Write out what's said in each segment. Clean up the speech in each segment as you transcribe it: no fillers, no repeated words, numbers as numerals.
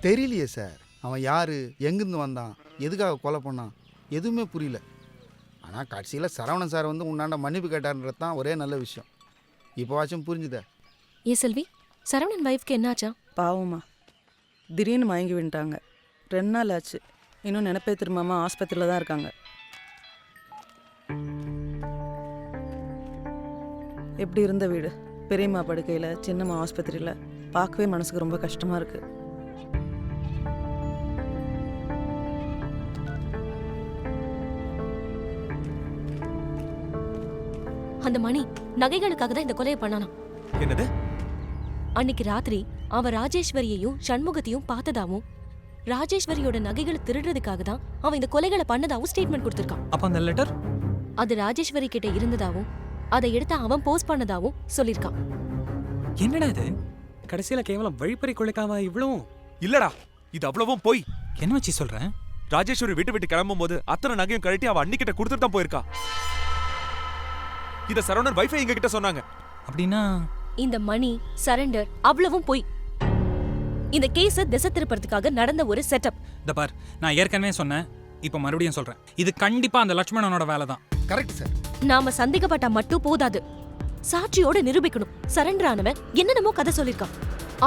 தெரியலையே சார். அவன் யார், எங்கேருந்து வந்தான், எதுக்காக கொலை பண்ணான், எதுவுமே புரியல. ஆனால் கடைசியில் சரவணன் சார் வந்து உன்னாண்ட மன்னிப்பு கேட்டார்ன்றது தான் ஒரே நல்ல விஷயம். இப்போவாச்சும் புரிஞ்சுதே. ஏ செல்வி, சரவணன் வைஃப்க்கு என்னாச்சா? பாவமா, திடீர்னு மயங்கி விட்டாங்க. 2 நாள் ஆச்சு. இன்னும் நினைப்பே திரும்பாம ஆஸ்பத்திரியில் தான் இருக்காங்க. எப்படி இருந்த வீடு, பெரியம்மா படுக்கையில், சின்னம்மா ஆஸ்பத்திரியில், பார்க்கவே மனசுக்கு ரொம்ப கஷ்டமாக இருக்கு. அந்த மணி நகைகளுக்காக தான் இந்த கொலையை பண்ணானா. என்னது? அன்னைக்கு ராத்திரி அவன் ராஜேஸ்வரியையும் சண்முகத்தையும் பார்த்ததாவும், ராஜேஸ்வரியோட நகைகளை திருடுறதுக்காக தான் அவன் இந்த கொலைகளை பண்ணதாவும் ஸ்டேட்மெண்ட் கொடுத்திருக்கான். அப்ப அந்த லெட்டர் அது ராஜேஸ்வரி கிட்ட இருந்ததாவும், அதை எடுத்து அவன் போஸ்ட் பண்ணதாவும் சொல்லிருக்கான். என்னடா இது? கடைசியில கேவலம் வழிப்பறி கொலைக்காம இவ்வளவும்? இல்லடா, இது அவ்வளவும் போய். என்ன வச்சு சொல்றேன்? ராஜேஸ்வரி விட்டு கிளம்பும் போது அத்தனை நகையும் கழட்டி அவ அன்னிக்கிட்ட கொடுத்துட்டு தான் போயிருக்கா. இத சரவணன் வைஃபை எங்க கிட்ட சொன்னாங்க. அப்படின்னா இந்த மணி சரண்டர் அவ்வளவும் போய் இந்த கேஸ திசை திருப்பறதுக்காக நடந்த ஒரு செட்டப். இந்த பார், நான் ஏற்கனவே சொன்னேன், இப்ப மறுபடியும் சொல்றேன், இது கண்டிப்பா அந்த லட்சுமணனோட வேலை தான். Correct sir. நாம சந்தேகப்பட்டா மட்டும் போதாது, சாட்சியோட நிரூபிக்கணும். சரண்டர் ஆனவன் என்னென்னமோ கதை சொல்லிருக்கான்.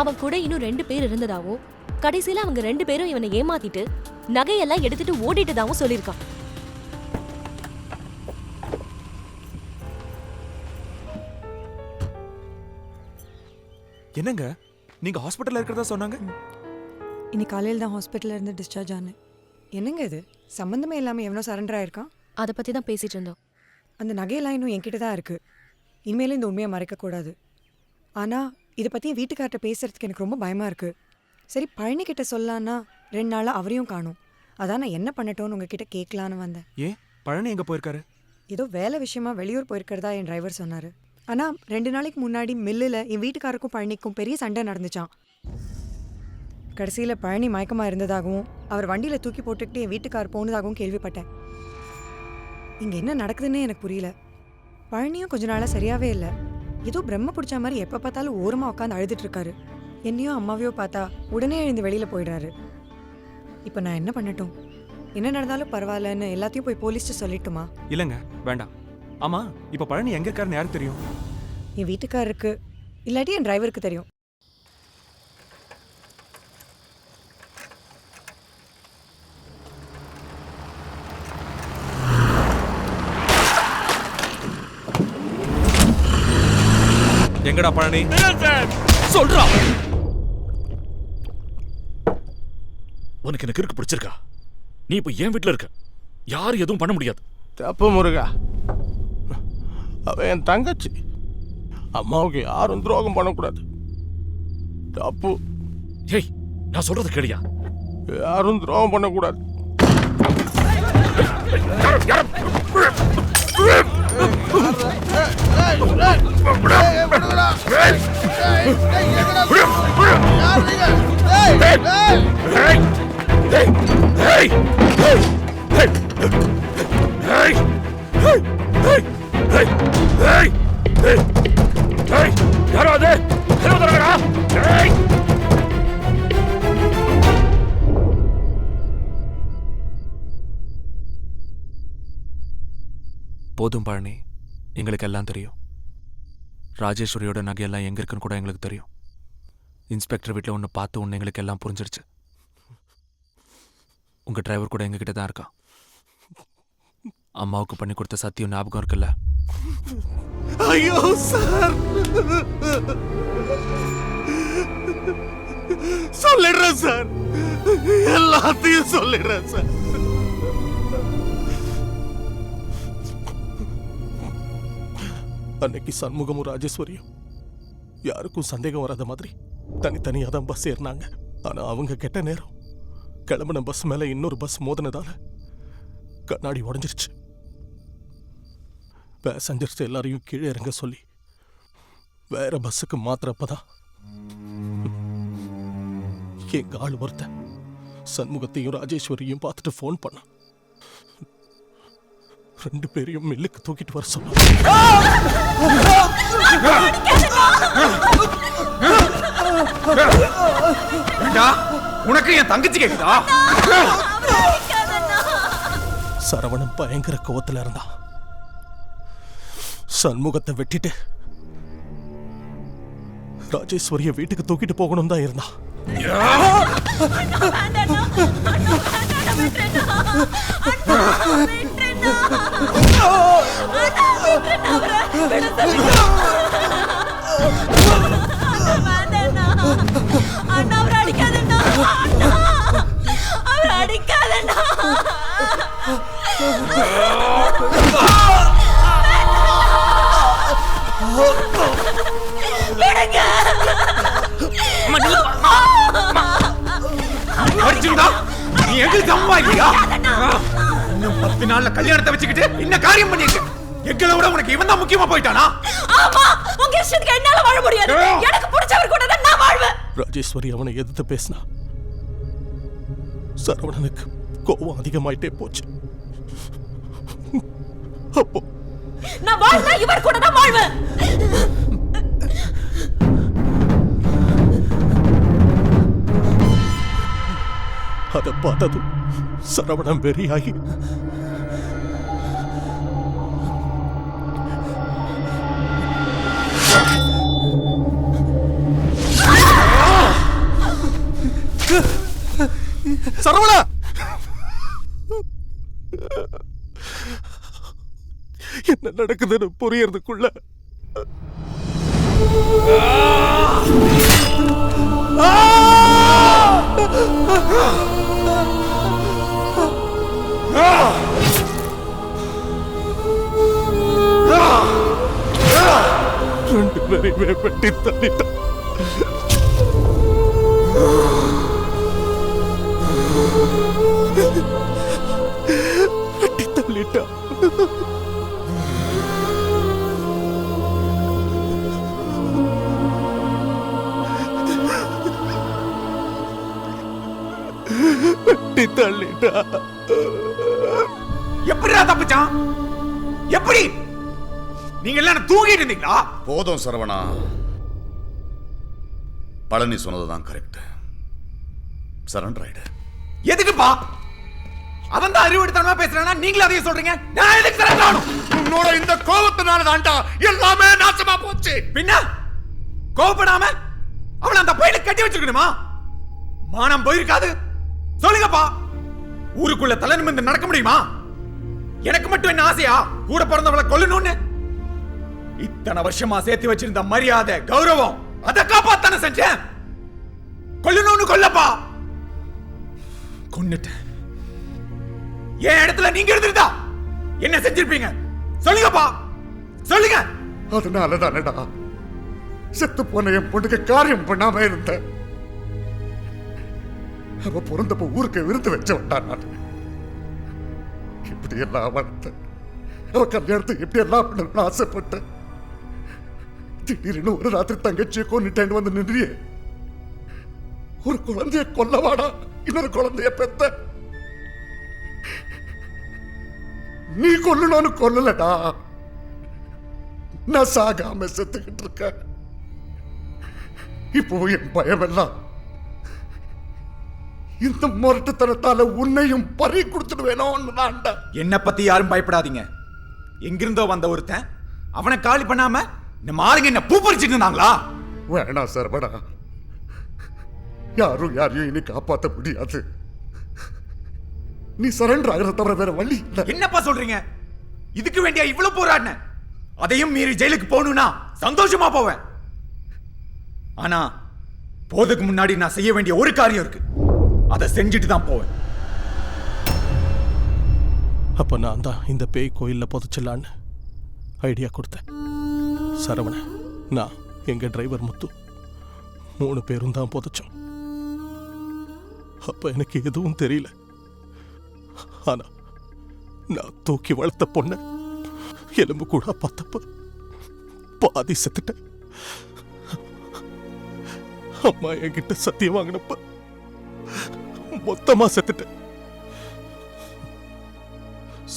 அவன் கூட இன்னும் 2 பேர் இருந்ததாவும், கடைசியில அவங்க 2 பேரும் இவனை ஏமாத்திட்டு நகையெல்லாம் எடுத்துட்டு ஓடிட்டதாவும் சொல்லிருக்கான். என்னங்க, நீங்க ஹாஸ்பிட்டல்ல இருக்கிறதா சொன்னாங்க? இன்னைக்கு காலையில் தான் ஹாஸ்பிட்டல்ல இருந்து டிஸ்சார்ஜ் ஆனேன். என்னங்க இது, சம்மந்தமே இல்லாமல் எவனோ சரண்டர் ஆயிருக்கான். அதை பத்தி தான் பேசிட்டு இருந்தோம். அந்த நகையெல்லாம் இன்னும் என்கிட்ட தான் இருக்குது. இனிமேலும் இந்த உண்மையை மறைக்கக்கூடாது. ஆனால் இதை பற்றி என் வீட்டுக்கார்ட்ட பேசுகிறதுக்கு எனக்கு ரொம்ப பயமாக இருக்குது. சரி, பழனிக்கிட்ட சொல்லலான்னா 2 நாளாக அவரையும் காணும். அதான் நான் என்ன பண்ணட்டோன்னு உங்ககிட்ட கேட்கலான்னு வந்தேன். ஏன் பழனி எங்க போயிருக்காரு? ஏதோ வேலை விஷயமா வெளியூர் போயிருக்கிறதா என் டிரைவர் சொன்னார். ஆனால் 2 நாளைக்கு முன்னாடி மில்லில் என் வீட்டுக்காருக்கும் பழனிக்கும் பெரிய சண்டை நடந்துச்சான். கடைசியில் பழனி மயக்கமாக இருந்ததாகவும் அவர் வண்டியில் தூக்கி போட்டுக்கிட்டு என் வீட்டுக்கார் போனதாகவும் கேள்விப்பட்டேன். இங்கே என்ன நடக்குதுன்னே எனக்கு புரியல. பழனியும் கொஞ்ச நாளாக சரியாகவே இல்லை. ஏதோ பிரம்ம பிடிச்ச மாதிரி எப்போ பார்த்தாலும் ஓரமாக உட்காந்து அழுதுட்டுருக்காரு. என்னையோ அம்மாவையோ பார்த்தா உடனே எழுந்து வெளியில் போயிடுறாரு. இப்போ நான் என்ன பண்ணட்டும்? என்ன நடந்தாலும் பரவாயில்லன்னு எல்லாத்தையும் போய் போலீஸ்ட்டு சொல்லிட்டுமா? இல்லங்க, வேண்டாம். ஆமா, இப்ப பழனி எங்க இருக்காருன்னு யாருக்கு தெரியும்? என் வீட்டுக்காரருக்கு, இல்லாட்டி என் டிரைவருக்கு தெரியும். எங்கடா பழனி? சொல்றா. உனக்கு எனக்கு இருக்கு பிடிச்சிருக்கா? நீ இப்ப என் வீட்டுல இருக்க, யாரும் எதுவும் பண்ண முடியாது. தப்பு முருகா, அவ என் தங்கச்சி. அம்மாவுக்கு யாரும் துரோகம் பண்ணக்கூடாது. தப்பு. ஏய், நான் சொல்றது கேளியா? யாரும் துரோகம் பண்ணக்கூடாது. போதும் பழனி, எங்களுக்கு எல்லாம் தெரியும். ராஜேஸ்வரியோட நகையெல்லாம் எங்க இருக்குன்னு கூட எங்களுக்கு தெரியும். இன்ஸ்பெக்டர் வீட்டில் ஒன்று பார்த்து ஒன்று எங்களுக்கு எல்லாம் புரிஞ்சிடுச்சு. உங்க டிரைவர் கூட எங்ககிட்ட தான் இருக்கான். அம்மாவுக்கு பண்ணி கொடுத்த சத்தியம் ஞாபகம் இருக்குல்ல? ஐயோ சார், சொல்லிடுறேன் சார், எல்லாத்தையும் சொல்லிடுறேன் சார். அன்னைக்கு சண்முகமும் ராஜேஸ்வரியும் யாருக்கும் சந்தேகம் வராத மாதிரி தனித்தனியாக தான் பஸ் ஏறினாங்க. ஆனா அவங்க கெட்ட நேரம், கிளம்பின பஸ் மேல இன்னொரு பஸ் மோதினதால கண்ணாடி உடஞ்சிருச்சு. பேசஞ்சர்ஸ் எல்லாரையும் கீழே இறங்க சொல்லி வேற பஸ்ஸுக்கு மாத்திரப்பதான் எங்க ஆள் ஒருத்தன் சண்முகத்தையும் ராஜேஸ்வரியும் பார்த்துட்டு ஃபோன் பண்ணான். 2 பேரையும் மில்லுக்கு தூக்கிட்டு வர சொன்னான். உனக்கு என் தங்கச்சி கேக்குதா? சரவணன் பயங்கர கோவத்துல இருந்தான். சண்முகத்தை வெட்டிட்டு ராஜேஸ்வரிய வீட்டுக்கு தூக்கிட்டு போகணும் தான் இருந்தான். நீ எங்களுக்கு அம்மா இல்லையா? இன்னும் 10 நாள்ல கல்யாணத்தை வச்சுக்கிட்டு என்ன காரியம் பண்ணிருக்க? எங்களை விட உனக்கு இவன் தான் முக்கியமா போயிட்டானா? ஆமா, உங்க இஷ்டத்துக்கு என்னால வாழ முடியாது. எனக்கு பிடிச்சவர் கூட தான் நான் வாழ்வேன். ராஜேஸ்வரி அவனை எதிர்த்து பேசினா. சரவணனுக்கு கோபம் அதிகமாயிட்டே போச்சு. அப்போ நான் வாழ்ந்தா இவர் கூட தான் வாழ்வேன். அதை பார்த்ததும் சரவணன் வெறியாகி சரவணா, என்ன நடக்குதுன்னு புரியறதுக்குள்ள ரெண்டு பேரையுமே வெட்டி தள்ளிட்டான். வெட்டி தள்ளிட்டான். வெட்டி தள்ளிட்டான். எப்படிடா தப்பிச்சான்? எப்படி? நீங்க எல்லாம் தூங்கிட்டு இருந்தீங்களா? போதும் சரவணா, பழனி சொன்னதுதான் கரெக்ட். சரண்டர் ஆயிடு. எதுக்குப்பா? அவன் தான் அறிவுறுத்தனமா பேசுறானா, நீங்களும் அதையே சொல்றீங்க. நான் எதுக்கு சரண்டர் ஆகணும்? உன்னோட இந்த கோபத்தினால தான்டா எல்லாமே நாசமா போச்சு. பின்ன கோபப்படாம அவளை அந்த பையில கட்டி வச்சிருக்கணுமா? மானம் போயிருக்காது? சொல்லுங்கப்பா, ஊருக்குள்ள தலை நிமிர்ந்து நடக்க முடியுமா? எனக்கு மட்டும் என்ன ஆசையா கூட பிறந்தவளை கொல்லணும்னு? இத்தனை வருஷமா சேர்த்து வச்சிருந்த மரியாதை, கௌரவம், அதை காப்பாத்தானே செஞ்சேன். கொல்லணும்னு கொல்லப்பா, கொன்னுட்டேன். என் இடத்துல நீங்க இருந்திருந்தா என்ன செஞ்சிருப்பீங்க? சொல்லுங்கப்பா, சொல்லுங்க. அதனால தானடா செத்து போன என் பொண்ணுக்கு காரியம் பண்ணாம இருந்த. அவ பிறந்தப்ப ஊருக்கு விருந்து வச்ச வந்தான். நான் இப்படி எல்லாம் வளர்த்த அவ கல்யாணத்துக்கு எப்படி எல்லாம் பண்ணணும்னு ஆசைப்பட்டேன். திடீர்னு ஒரு ராத்திரி தங்கச்சியை கொன்னுட்டேன்னு வந்து நின்றியே. ஒரு குழந்தைய கொல்லவாடா இன்னொரு குழந்தைய பெத்த. நீ கொல்லணும்னு கொல்லலடா, நான் சாகாம செத்துக்கிட்டு இருக்க. இப்போ என் பயம் எல்லாம் இந்த முரட்டுத்தனத்தால உன்னையும் பறி கொடுத்துடுவேனோன்னு தான்டா. என்ன பத்தி யாரும் பயப்படாதீங்க. எங்கிருந்தோ வந்த ஒருத்தன் அவனை காலி பண்ணாம நம்ம ஆளுங்க என்ன பூ பறிச்சிட்டு இருந்தாங்களா? வேணாம் சரவணா, யாரும் யாரையும் இனி காப்பாற்ற முடியாது. நீ சரண்டர் ஆகிறத தவிர வேற வழி இல்லை. என்னப்பா சொல்றீங்க? இதுக்கு வேண்டிய இவ்வளவு போராடின. அதையும் மீறி ஜெயிலுக்கு போகணும்னா சந்தோஷமா போவேன். ஆனா போதுக்கு முன்னாடி நான் செய்ய வேண்டிய ஒரு காரியம் இருக்கு. அதை செஞ்சுட்டு தான் போவேன். அப்ப நான் தான் இந்த பேய் கோயில்ல புதைச்சிடலான்னு ஐடியா கொடுத்தேன். சரவண, நான், எங்க டிரைவர் முத்து 3 பேரும் தான் புதைச்சோம். அப்ப எனக்கு எதுவும் தெரியல. ஆனா நான் தூக்கி வளர்த்த பொண்ண எலும்பு கூட பார்த்தப்ப பாதி செத்துட்டேன். அம்மா என்கிட்ட சத்தியம் வாங்கினப்ப மொத்தமா செத்துட்டேன்.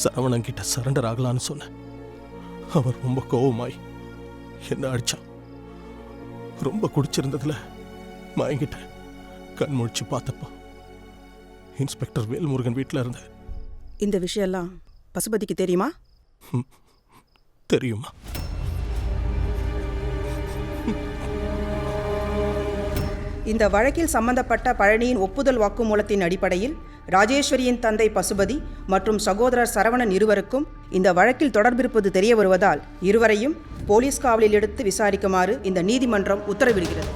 சரவணன் கிட்ட சரண்டர் ஆகலான்னு சொன்னேன். அவர் ரொம்ப கோவமாய் என்ன அடிச்சான். ரொம்ப குடிச்சிருந்ததுல மயங்கிட்டேன். கண் முழிச்சு பார்த்தப்போ இன்ஸ்பெக்டர் வேல்முருகன் வீட்டில் இருந்தேன். இந்த விஷயம்லாம் பசுபதிக்கு தெரியுமா? தெரியுமா? இந்த வழக்கில் சம்பந்தப்பட்ட பழனியின் ஒப்புதல் வாக்குமூலத்தின் அடிப்படையில் ராஜேஸ்வரியின் தந்தை பசுபதி மற்றும் சகோதரர் சரவணன் இருவருக்கும் இந்த வழக்கில் தொடர்பிருப்பது தெரிய வருவதால் இருவரையும் போலீஸ் காவலில் எடுத்து விசாரிக்குமாறு இந்த நீதிமன்றம் உத்தரவிடுகிறது.